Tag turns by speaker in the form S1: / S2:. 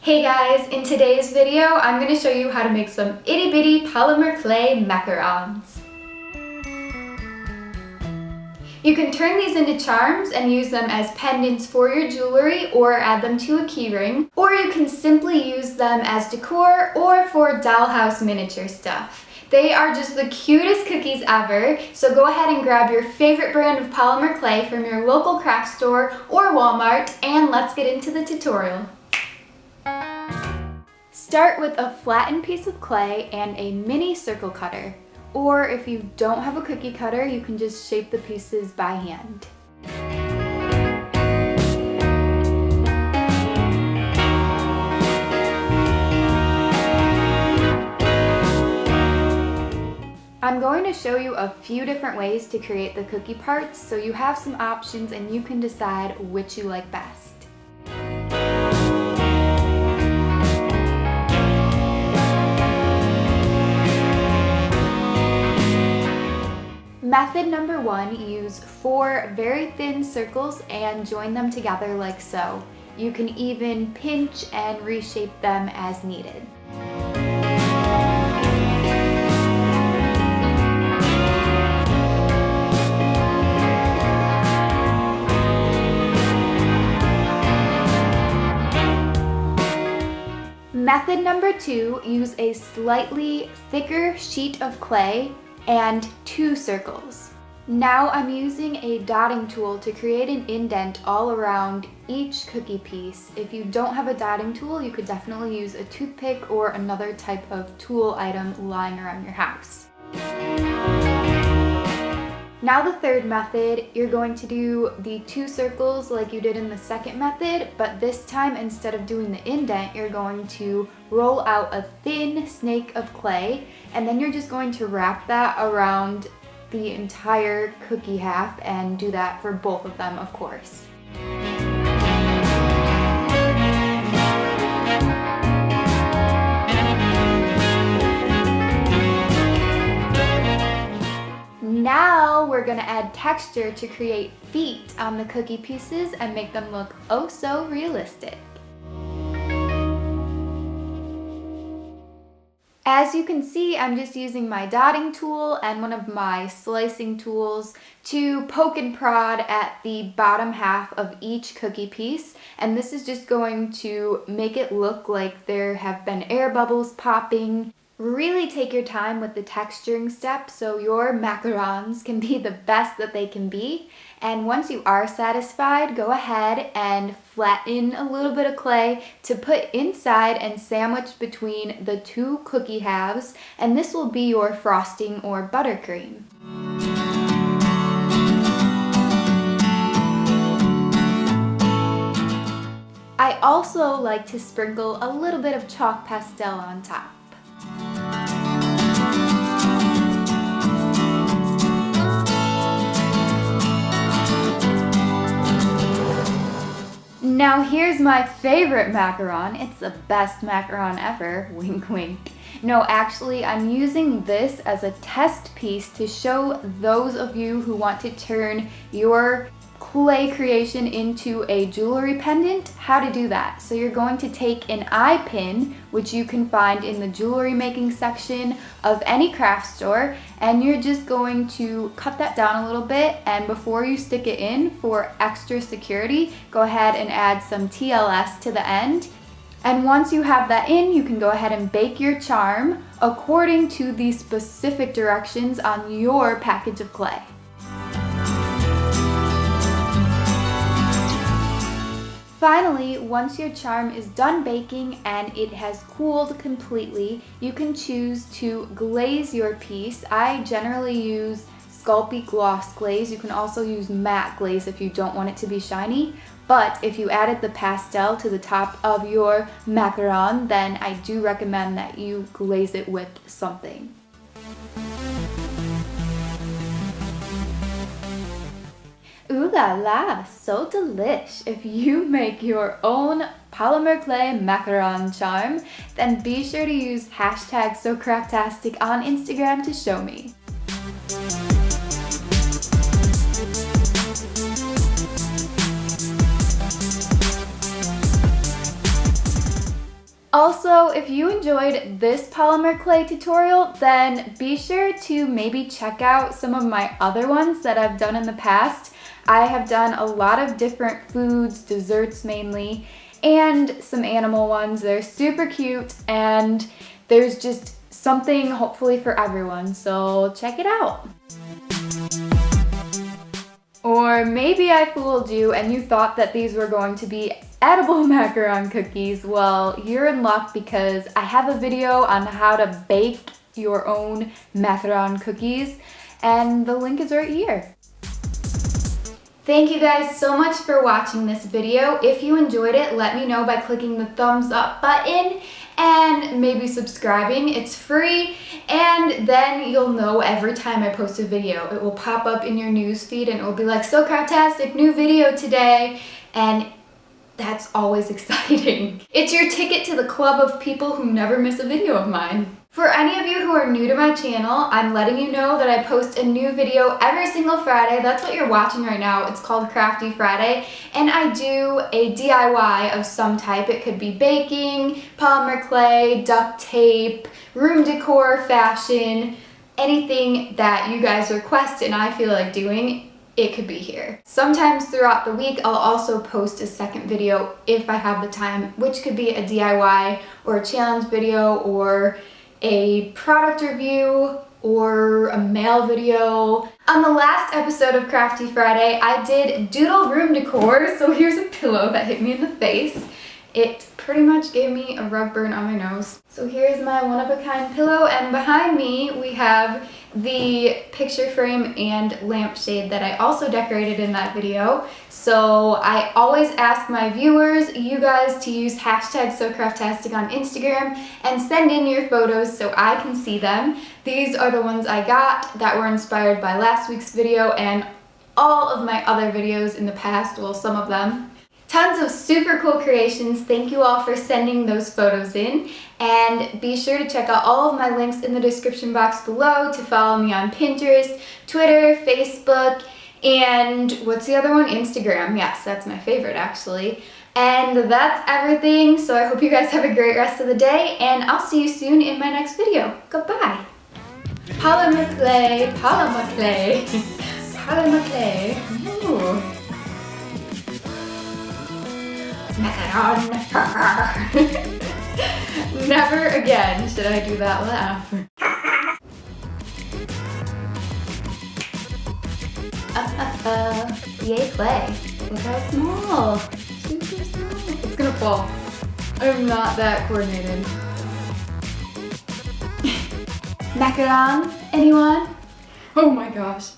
S1: Hey guys, in today's video, I'm going to show you how to make some itty bitty polymer clay macarons. You can turn these into charms and use them as pendants for your jewelry or add them to a keyring, or you can simply use them as decor or for dollhouse miniature stuff. They are just the cutest cookies ever, so go ahead and grab your favorite brand of polymer clay from your local craft store or Walmart, and let's get into the tutorial. Start with a flattened piece of clay and a mini circle cutter. Or if you don't have a cookie cutter, you can just shape the pieces by hand. I'm going to show you a few different ways to create the cookie parts, so you have some options and you can decide which you like best. Method number 1, use 4 very thin circles and join them together like so. You can even pinch and reshape them as needed. Method number 2, use a slightly thicker sheet of clay and 2 circles. Now I'm using a dotting tool to create an indent all around each cookie piece. If you don't have a dotting tool, you could definitely use a toothpick or another type of tool item lying around your house. Now the third method, you're going to do the 2 circles like you did in the second method, but this time instead of doing the indent, you're going to roll out a thin snake of clay, and then you're just going to wrap that around the entire cookie half and do that for both of them, of course. Now we're going to add texture to create feet on the cookie pieces and make them look oh so realistic. As you can see, I'm just using my dotting tool and one of my slicing tools to poke and prod at the bottom half of each cookie piece, and this is just going to make it look like there have been air bubbles popping. Really take your time with the texturing step so your macarons can be the best that they can be. And once you are satisfied, go ahead and flatten a little bit of clay to put inside and sandwich between the 2 cookie halves, and this will be your frosting or buttercream. I also like to sprinkle a little bit of chalk pastel on top. Now here's my favorite macaron. It's the best macaron ever, wink wink. No, actually I'm using this as a test piece to show those of you who want to turn your clay creation into a jewelry pendant how to do that. So you're going to take an eye pin, which you can find in the jewelry making section of any craft store, and you're just going to cut that down a little bit, and before you stick it in for extra security, go ahead and add some TLS to the end. And once you have that in, you can go ahead and bake your charm according to the specific directions on your package of clay. Finally, once your charm is done baking and it has cooled completely, you can choose to glaze your piece. I generally use Sculpey gloss glaze. You can also use matte glaze if you don't want it to be shiny. But if you added the pastel to the top of your macaron, then I do recommend that you glaze it with something. Ooh la la, so delish! If you make your own polymer clay macaron charm, then be sure to use hashtag SoCraftastic on Instagram to show me. Also, if you enjoyed this polymer clay tutorial, then be sure to maybe check out some of my other ones that I've done in the past. I have done a lot of different foods, desserts mainly, and some animal ones. They're super cute, and there's just something hopefully for everyone, so check it out. Or maybe I fooled you and you thought that these were going to be edible macaron cookies. Well, you're in luck because I have a video on how to bake your own macaron cookies, and the link is right here. Thank you guys so much for watching this video. If you enjoyed it, let me know by clicking the thumbs up button and maybe subscribing. It's free, and then you'll know every time I post a video. It will pop up in your news feed and it will be like, SoCraftastic, new video today, and that's always exciting. It's your ticket to the club of people who never miss a video of mine. For any of you who are new to my channel, I'm letting you know that I post a new video every single Friday. That's what you're watching right now. It's called Crafty Friday, and I do a DIY of some type. It could be baking, polymer clay, duct tape, room decor, fashion, anything that you guys request and I feel like doing, it could be here. Sometimes throughout the week, I'll also post a second video if I have the time, which could be a DIY or a challenge video or a product review or a mail video. On the last episode of Crafty Friday, I did doodle room decor, so here's a pillow that hit me in the face. It pretty much gave me a rug burn on my nose. So here's my one-of-a-kind pillow, and behind me we have the picture frame and lampshade that I also decorated in that video. So I always ask my viewers, you guys, to use hashtag SoCraftastic on Instagram and send in your photos so I can see them. These are the ones I got that were inspired by last week's video and all of my other videos in the past, well, some of them. Tons of super cool creations. Thank you all for sending those photos in, and be sure to check out all of my links in the description box below to follow me on Pinterest, Twitter, Facebook, and what's the other one? Instagram. Yes, that's my favorite actually. And that's everything, so I hope you guys have a great rest of the day, and I'll see you soon in my next video. Goodbye. Polymer clay, polymer clay, polymer clay. Ooh. Macaron. Never again should I do that laugh. Yay clay. Look how small. Super small. It's gonna fall. I'm not that coordinated. Macaron? Anyone? Oh my gosh.